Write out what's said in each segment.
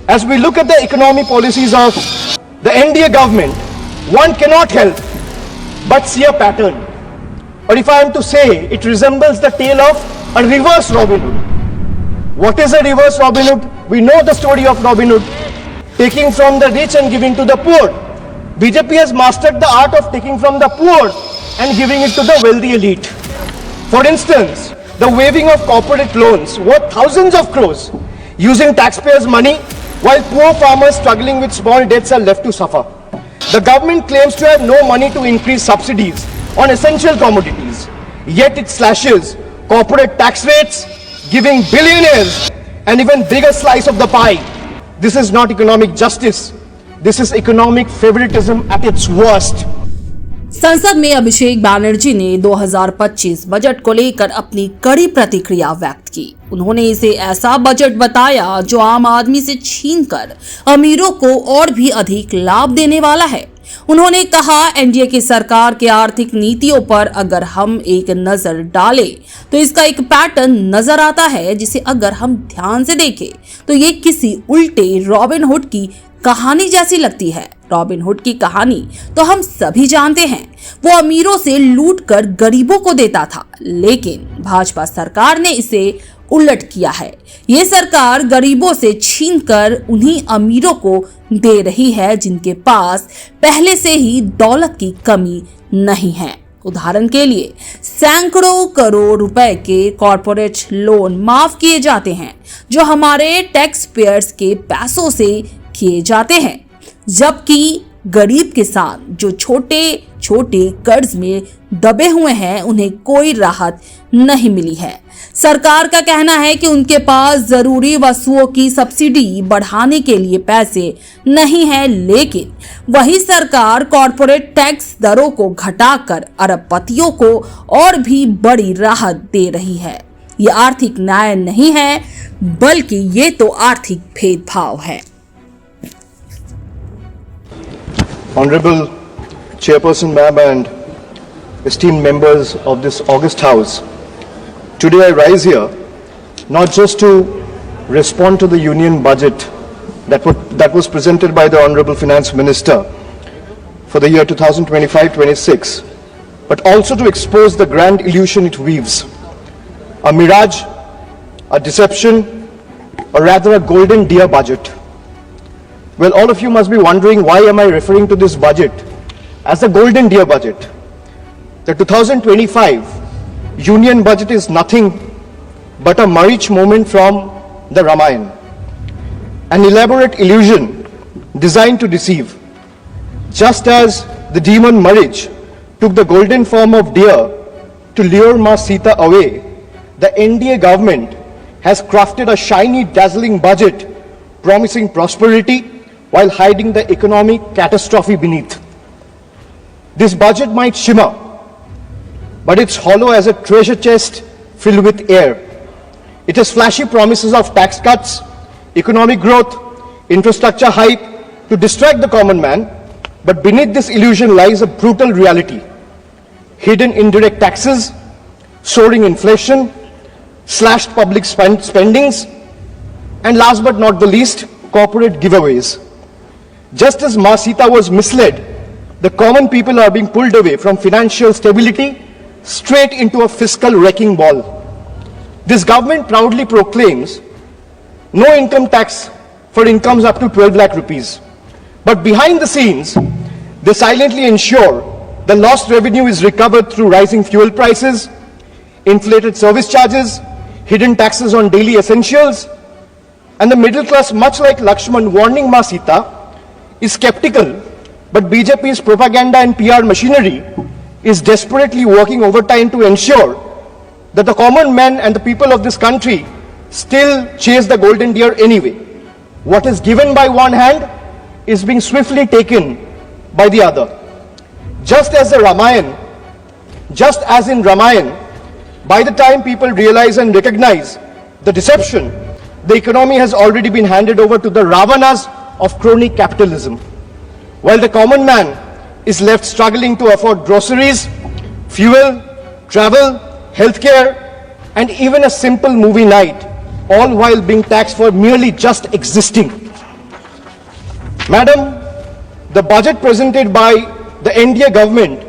As we look at the economic policies of the NDA government, one cannot help but see a pattern. Or if I am to say, it resembles the tale of a reverse Robin Hood. What is a reverse Robin Hood? We know the story of Robin Hood, taking from the rich and giving to the poor. BJP has mastered the art of taking from the poor and giving it to the wealthy elite. For instance, the waiving of corporate loans worth thousands of crores using taxpayers' money, while poor farmers struggling with small debts are left to suffer. The government claims to have no money to increase subsidies on essential commodities, yet it slashes corporate tax rates, giving billionaires an even bigger slice of the pie. This is not economic justice. This is economic favoritism at its worst. संसद में अभिषेक बैनर्जी ने 2025 budget को लेकर अपनी कड़ी प्रतिक्रिया व्यक्त की। उन्होंने इसे ऐसा बजट बताया जो आम आदमी से छीनकर अमीरों को और भी अधिक लाभ देने वाला है। उन्होंने कहा, एनडीए की सरकार के आर्थिक नीतियों पर अगर हम एक नजर डालें तो इसका एक पैटर्न नजर आता है, जिसे अगर हम ध्यान से देखें तो ये किसी उल्टे रॉबिन हुड की कहानी जैसी लगती है। रॉबिन हुड की कहानी तो हम सभी जानते हैं, वो अमीरों से लूटकर गरीबों को देता था, लेकिन भाजपा सरकार ने इसे उलट किया है। ये सरकार गरीबों से छीनकर उन्हीं अमीरों को दे रही है जिनके पास पहले से ही दौलत की कमी नहीं है। उदाहरण के लिए सैकड़ों करोड़ रुपए के कॉर्पोरेट लोन माफ किए जाते हैं जो हमारे टैक्स पेयर्स के पैसों से किए जाते हैं, जबकि गरीब किसान जो छोटे छोटे कर्ज में दबे हुए हैं उन्हें कोई राहत नहीं मिली है। सरकार का कहना है कि उनके पास जरूरी वस्तुओं की सब्सिडी बढ़ाने के लिए पैसे नहीं है, लेकिन वही सरकार कॉर्पोरेट टैक्स दरों को घटाकर अरबपतियों को और भी बड़ी राहत दे रही है। ये आर्थिक न्याय नहीं है, बल्कि ये तो आर्थिक भेदभाव है। Honorable Chairperson Ma'am and esteemed members of this august house, today I rise here not just to respond to the union budget that was presented by the Honorable Finance Minister for the year 2025-26, but also to expose the grand illusion it weaves, a mirage, a deception, or rather a golden deer budget. Well, all of you must be wondering, why am I referring to this budget as the golden deer budget? The 2025 union budget is nothing but a Marich moment from the Ramayana, an elaborate illusion designed to deceive. Just as the demon Marich took the golden form of deer to lure Ma Sita away, the NDA government has crafted a shiny, dazzling budget promising prosperity while hiding the economic catastrophe beneath. This budget might shimmer, but it's hollow as a treasure chest filled with air. It has flashy promises of tax cuts, economic growth, infrastructure hype to distract the common man, but beneath this illusion lies a brutal reality. Hidden indirect taxes, soaring inflation, slashed public spendings, and last but not the least, corporate giveaways. Just as Ma Sita was misled, the common people are being pulled away from financial stability straight into a fiscal wrecking ball. This government proudly proclaims no income tax for incomes up to 12 lakh rupees. But behind the scenes, they silently ensure the lost revenue is recovered through rising fuel prices, inflated service charges, hidden taxes on daily essentials, and the middle class, much like Lakshman warning Ma Sita, is skeptical, but BJP's propaganda and PR machinery is desperately working overtime to ensure that the common man and the people of this country still chase the golden deer anyway. What is given by one hand is being swiftly taken by the other. Just as in Ramayana, by the time people realize and recognize the deception, the economy has already been handed over to the Ravanas of crony capitalism, while the common man is left struggling to afford groceries, fuel, travel, healthcare, and even a simple movie night, all while being taxed for merely just existing. Madam, the budget presented by the NDA government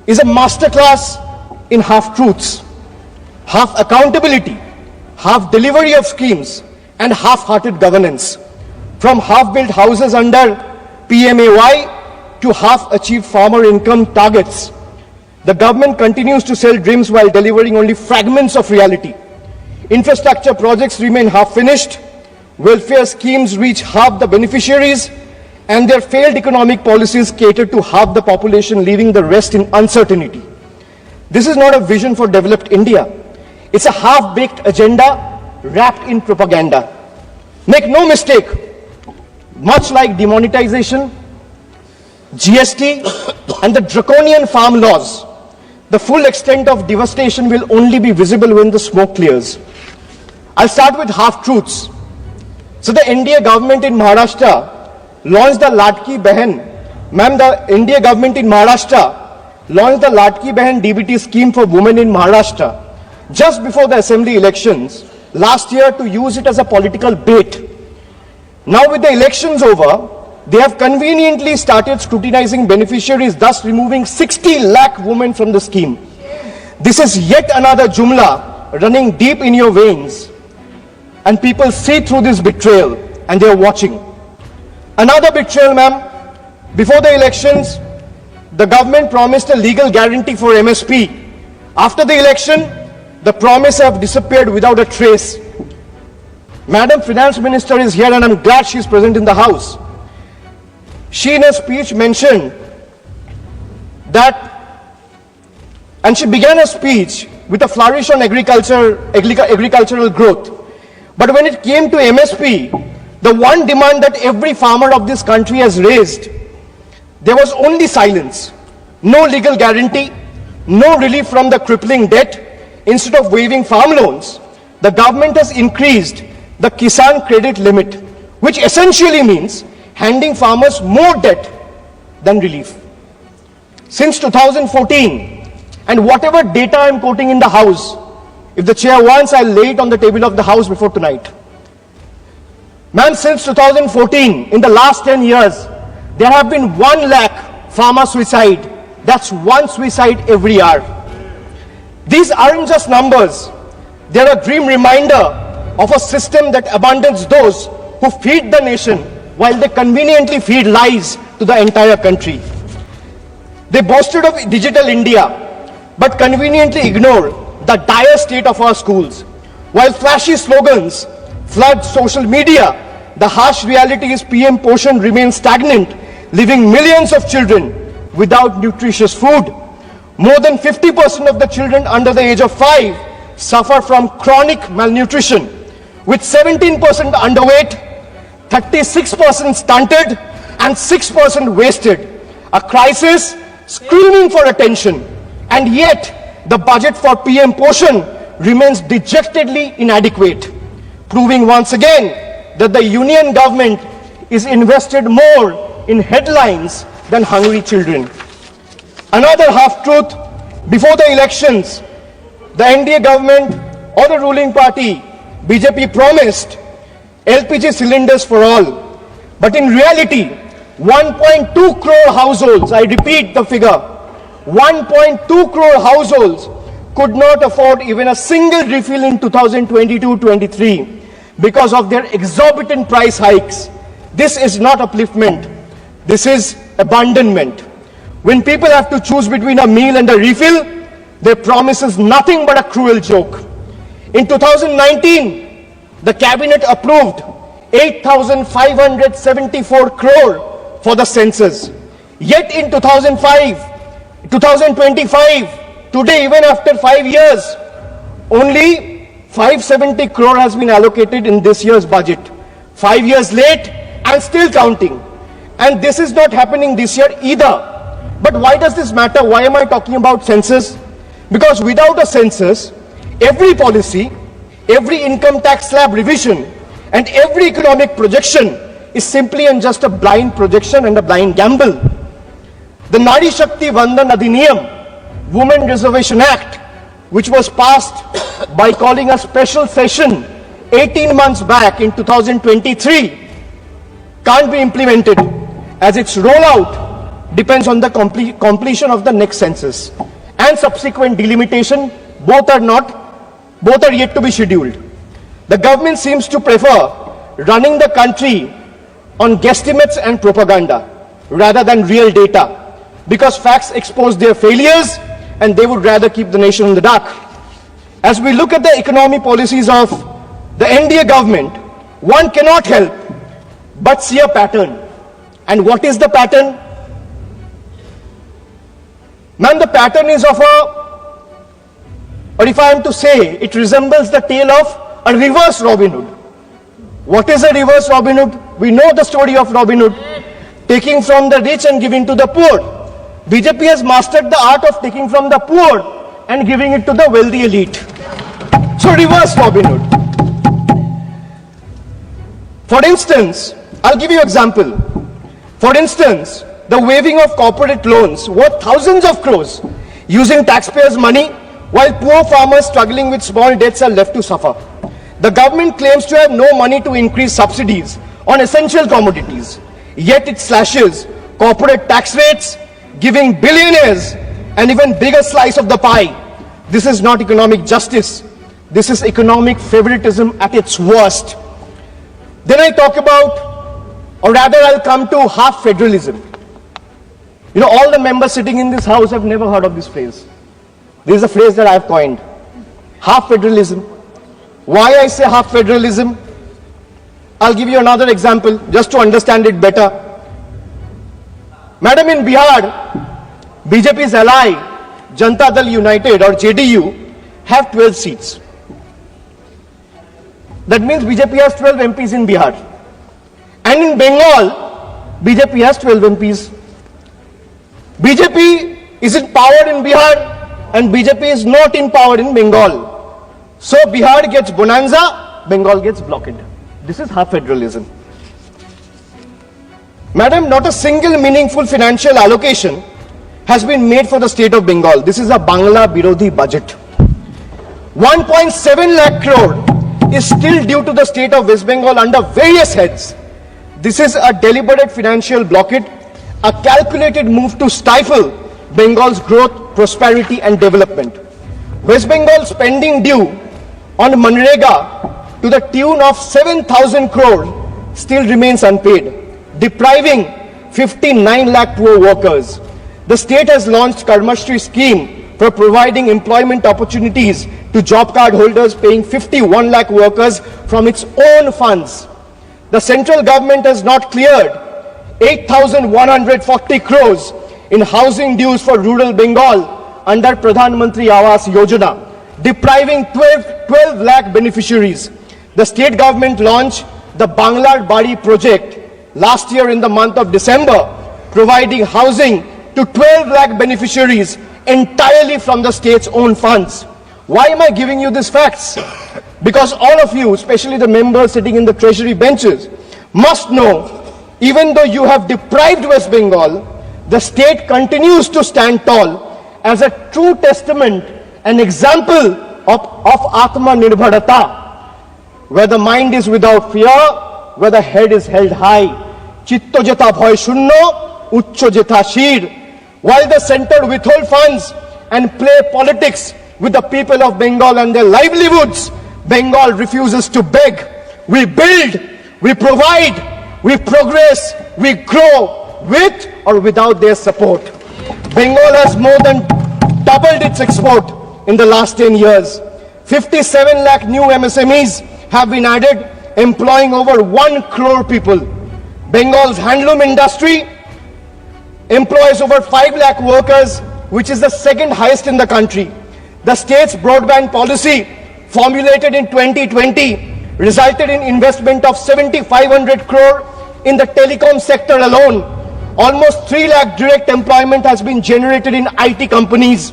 is a masterclass in half-truths, half accountability, half delivery of schemes, and half-hearted governance. From half-built houses under PMAY to half-achieved farmer income targets, the government continues to sell dreams while delivering only fragments of reality. Infrastructure projects remain half-finished, welfare schemes reach half the beneficiaries, and their failed economic policies cater to half the population, leaving the rest in uncertainty. This is not a vision for developed India. It's a half-baked agenda wrapped in propaganda. Make no mistake, much like demonetization, GST, and the draconian farm laws, the full extent of devastation will only be visible when the smoke clears. I'll start with half-truths. So the NDA government in Maharashtra launched the Ladki Behan. Ma'am, the NDA government in Maharashtra launched the Ladki Behan DBT scheme for women in Maharashtra just before the assembly elections last year to use it as a political bait. Now with the elections over, they have conveniently started scrutinizing beneficiaries, thus removing 60 lakh women from the scheme. This is yet another jumla running deep in your veins, and people see through this betrayal and they are watching. Another betrayal, ma'am. Before the elections, the government promised a legal guarantee for MSP. After the election, the promise have disappeared without a trace. Madam Finance Minister is here and I'm glad she is present in the House. She in her speech mentioned that, and she began her speech with a flourish on agricultural growth. But when it came to MSP, the one demand that every farmer of this country has raised, there was only silence. No legal guarantee, no relief from the crippling debt. Instead of waiving farm loans, the government has increased the Kisan credit limit, which essentially means handing farmers more debt than relief. Since 2014, and whatever data I'm quoting in the House, if the chair wants, I'll lay it on the table of the House before tonight. Ma'am, since 2014, in the last 10 years, there have been 1 lakh farmer suicide. That's one suicide every hour. These aren't just numbers. They're a grim reminder of a system that abandons those who feed the nation while they conveniently feed lies to the entire country. They boasted of digital India, but conveniently ignore the dire state of our schools. While flashy slogans flood social media, the harsh reality is PM Poshan remains stagnant, leaving millions of children without nutritious food. More than 50% of the children under the age of 5 suffer from chronic malnutrition, with 17% underweight, 36% stunted, and 6% wasted. A crisis screaming for attention, and yet the budget for PM Poshan remains dejectedly inadequate, proving once again that the union government is invested more in headlines than hungry children. Another half-truth, before the elections, the NDA government or the ruling party, BJP, promised LPG cylinders for all. But in reality, 1.2 crore households, I repeat the figure, 1.2 crore households could not afford even a single refill in 2022-23 because of their exorbitant price hikes. This is not upliftment. This is abandonment. When people have to choose between a meal and a refill, their promise is nothing but a cruel joke. In 2019, the cabinet approved 8,574 crore for the census. Yet in 2025, today, even after 5 years, only 570 crore has been allocated in this year's budget. 5 years late and still counting. And this is not happening this year either. But why does this matter? Why am I talking about census? Because without a census, every policy, every income tax slab revision, and every economic projection is simply and just a blind projection and a blind gamble. The Nari Shakti Vandan Adhiniyam, Women Reservation Act, which was passed by calling a special session 18 months back in 2023, can't be implemented as its rollout depends on the completion of the next census and subsequent delimitation. Both are yet to be scheduled. The government seems to prefer running the country on guesstimates and propaganda rather than real data, because facts expose their failures and they would rather keep the nation in the dark. As we look at the economic policies of the NDA government, one cannot help but see a pattern. And what is the pattern? Ma'am, the pattern is of or if I am to say, it resembles the tale of a reverse Robin Hood. What is a reverse Robin Hood? We know the story of Robin Hood, taking from the rich and giving to the poor. BJP has mastered the art of taking from the poor and giving it to the wealthy elite. So reverse Robin Hood. For instance, I'll give you an example. For instance, the waiving of corporate loans worth thousands of crores using taxpayers' money, while poor farmers struggling with small debts are left to suffer. The government claims to have no money to increase subsidies on essential commodities, yet it slashes corporate tax rates, giving billionaires an even bigger slice of the pie. This is not economic justice. This is economic favoritism at its worst. Then I talk about, or rather I'll come to half federalism. You know, all the members sitting in this house have never heard of this phrase. This is a phrase that I've coined. Half federalism. Why I say half federalism? I'll give you another example just to understand it better. Madam, in Bihar, BJP's ally, Janata Dal United or JDU, have 12 seats. That means BJP has 12 MPs in Bihar. And in Bengal, BJP has 12 MPs. BJP is in power in Bihar and BJP is not in power in Bengal. So Bihar gets bonanza, Bengal gets blockade. This is half federalism. Madam, not a single meaningful financial allocation has been made for the state of Bengal. This is a Bangla Birodhi budget. 1.7 lakh crore is still due to the state of West Bengal under various heads. This is a deliberate financial blockade, a calculated move to stifle Bengal's growth, prosperity and development. West Bengal's spending due on Manrega to the tune of 7,000 crore still remains unpaid, depriving 59 lakh poor workers. The state has launched Karmashri scheme for providing employment opportunities to job card holders, paying 51 lakh workers from its own funds. The central government has not cleared 8,140 crores in housing dues for rural Bengal under Pradhan Mantri Awas Yojana, depriving 12 lakh beneficiaries. The state government launched the Banglar Bari project last year in the month of December, providing housing to 12 lakh beneficiaries entirely from the state's own funds. Why am I giving you these facts? Because all of you, especially the members sitting in the treasury benches, must know, even though you have deprived West Bengal, the state continues to stand tall as a true testament, an example of Atma Nirbharata, where the mind is without fear, where the head is held high. Chitto jeta bhoy shunno, uchcho jeta shir. While the center withhold funds and play politics with the people of Bengal and their livelihoods, Bengal refuses to beg. We build, we provide, we progress, we grow with or without their support. Bengal has more than doubled its export in the last 10 years. 57 lakh new MSMEs have been added, employing over 1 crore people. Bengal's handloom industry employs over 5 lakh workers, which is the second highest in the country. The state's broadband policy, formulated in 2020, resulted in investment of 7,500 crore in the telecom sector alone. Almost 3 lakh direct employment has been generated in IT companies.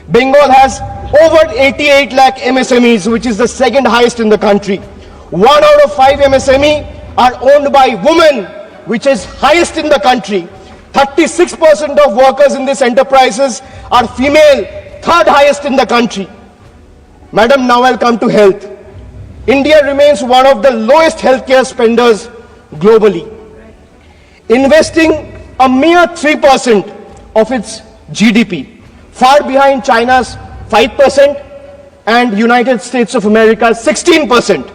Bengal has over 88 lakh MSMEs, which is the second highest in the country. 1 out of 5 MSME are owned by women, which is highest in the country. 36% of workers in these enterprises are female, third highest in the country. Madam, now I'll come to health. India remains one of the lowest healthcare spenders globally. investing a mere 3% of its GDP, far behind China's 5% and United States of America's 16%.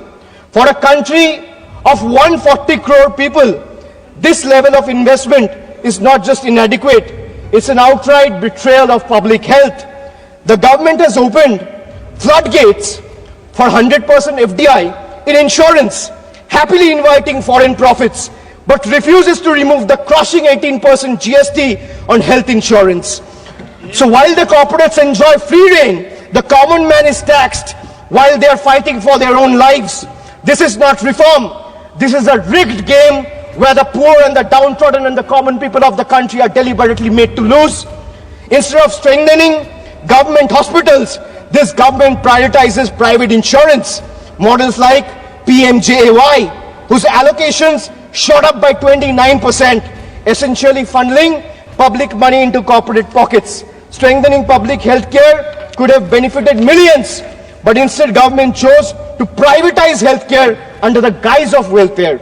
For a country of 140 crore people, this level of investment is not just inadequate, it's an outright betrayal of public health. The government has opened floodgates for 100% FDI in insurance, happily inviting foreign profits, but refuses to remove the crushing 18% GST on health insurance. So while the corporates enjoy free rein, the common man is taxed while they are fighting for their own lives. This is not reform. This is a rigged game where the poor and the downtrodden and the common people of the country are deliberately made to lose. Instead of strengthening government hospitals, this government prioritizes private insurance. Models like PMJAY, whose allocations shot up by 29%, essentially funneling public money into corporate pockets. Strengthening public health care could have benefited millions, but instead government chose to privatize healthcare under the guise of welfare.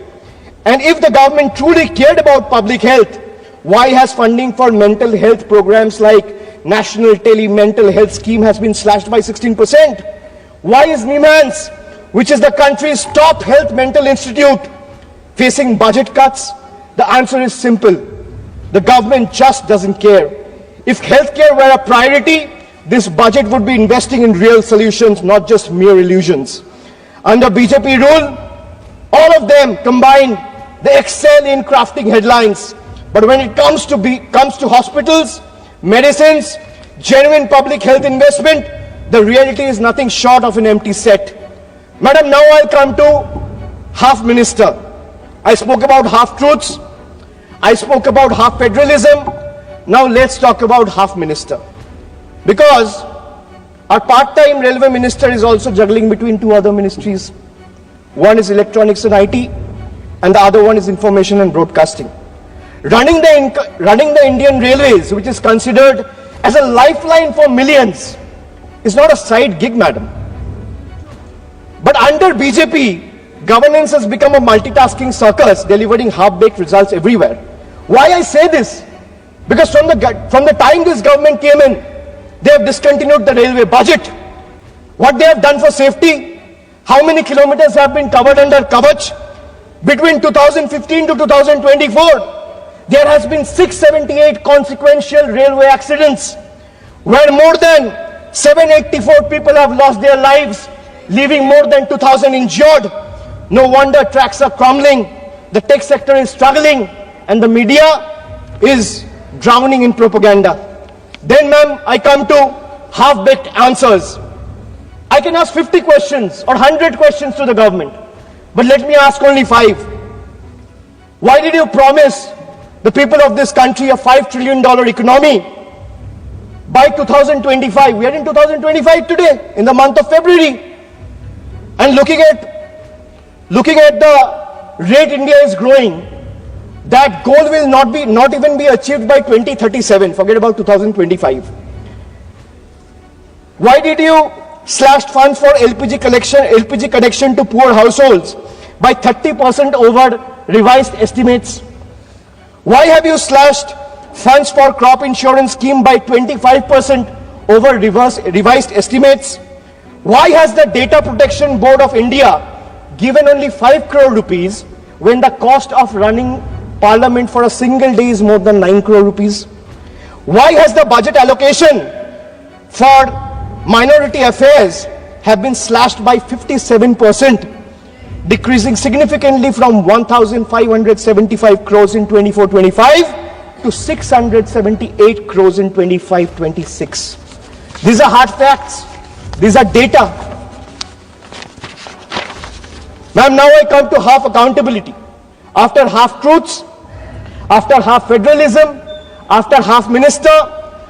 And if the government truly cared about public health, why has funding for mental health programs like National Mental Health Scheme has been slashed by 16%? Why is NIMHANS, which is the country's top health mental institute, facing budget cuts? The answer is simple. The government just doesn't care. If healthcare were a priority, this budget would be investing in real solutions, not just mere illusions. Under BJP rule, all of them combined, they excel in crafting headlines. But when it comes to hospitals, medicines, genuine public health investment, the reality is nothing short of an empty set. Madam, now I'll come to half minister. I spoke about half truths. I spoke about half federalism. Now let's talk about half minister. Because our part-time railway minister is also juggling between two other ministries. One is electronics and IT, and the other one is information and broadcasting. Running the Indian Railways, which is considered as a lifeline for millions, is not a side gig, madam. But under BJP, governance has become a multitasking circus, delivering half-baked results everywhere. Why I say this? Because from the time this government came in, they have discontinued the railway budget. What they have done for safety? How many kilometers have been covered under Kavach? Between 2015 to 2024, there has been 678 consequential railway accidents, where more than 784 people have lost their lives, leaving more than 2,000 injured. No wonder tracks are crumbling, the tech sector is struggling, and the media is drowning in propaganda. Then, ma'am, I come to half-baked answers. I can ask 50 questions or 100 questions to the government, but let me ask only 5. Why did you promise the people of this country a $5 trillion economy by 2025? We are in 2025 today, in the month of February. And looking at the rate India is growing, that goal will not even be achieved by 2037. Forget about 2025. Why did you slash funds for LPG connection to poor households by 30% over revised estimates? Why have you slashed funds for crop insurance scheme by 25% over revised estimates? Why has the Data Protection Board of India given only 5 crore rupees when the cost of running Parliament for a single day is more than 9 crore rupees? Why has the budget allocation for minority affairs have been slashed by 57%, decreasing significantly from 1,575 crores in 24-25 to 678 crores in 25-26. These are hard facts. These are data. Ma'am, now I come to half accountability. After half truths, after half federalism, after half minister,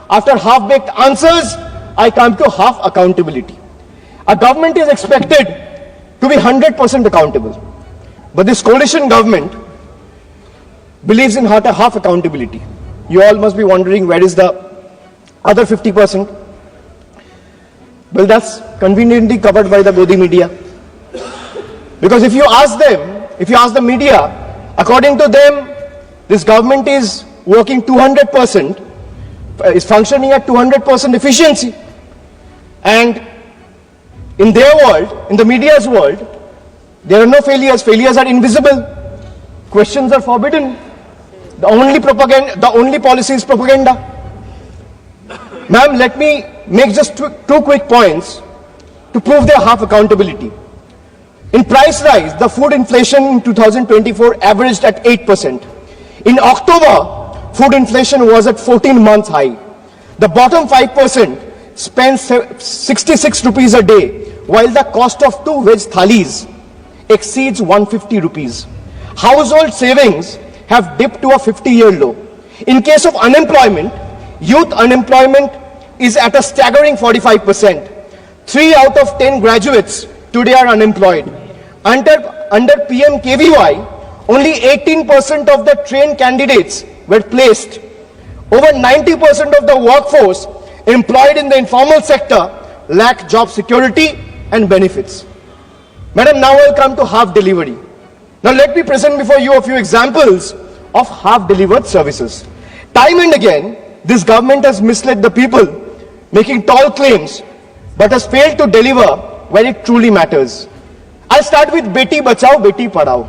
after half-baked answers, I come to half accountability. A government is expected to be 100% accountable. But this coalition government believes in half accountability. You all must be wondering, where is the other 50%? Well, that's conveniently covered by the Godi media. Because if you ask them, if you ask the media, according to them, this government is working 200%, is functioning at 200% efficiency. And in their world, in the media's world, there are no failures. Failures are invisible. Questions are forbidden. The only policy is propaganda. Ma'am, let me make just two quick points to prove their half accountability. In price rise, the food inflation in 2024 averaged at 8%. In October, food inflation was at 14-month high. The bottom 5% spends 66 rupees a day, while the cost of 2 veg thalis exceeds 150 rupees. Household savings have dipped to a 50-year low. In case of unemployment, youth unemployment is at a staggering 45%. 3 out of 10 graduates today are unemployed. Under PMKVY, only 18% of the trained candidates were placed. Over 90% of the workforce employed in the informal sector lack job security and benefits. Madam, now I'll come to half delivery. Now let me present before you a few examples of half delivered services. Time and again, this government has misled the people, making tall claims, but has failed to deliver where it truly matters. I'll start with Beti Bachao, Beti Padhao.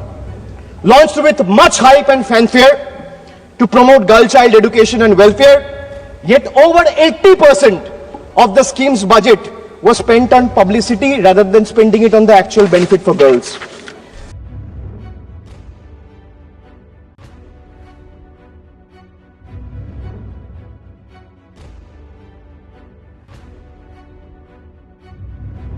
Launched with much hype and fanfare to promote girl child education and welfare, yet over 80% of the scheme's budget was spent on publicity rather than spending it on the actual benefit for girls.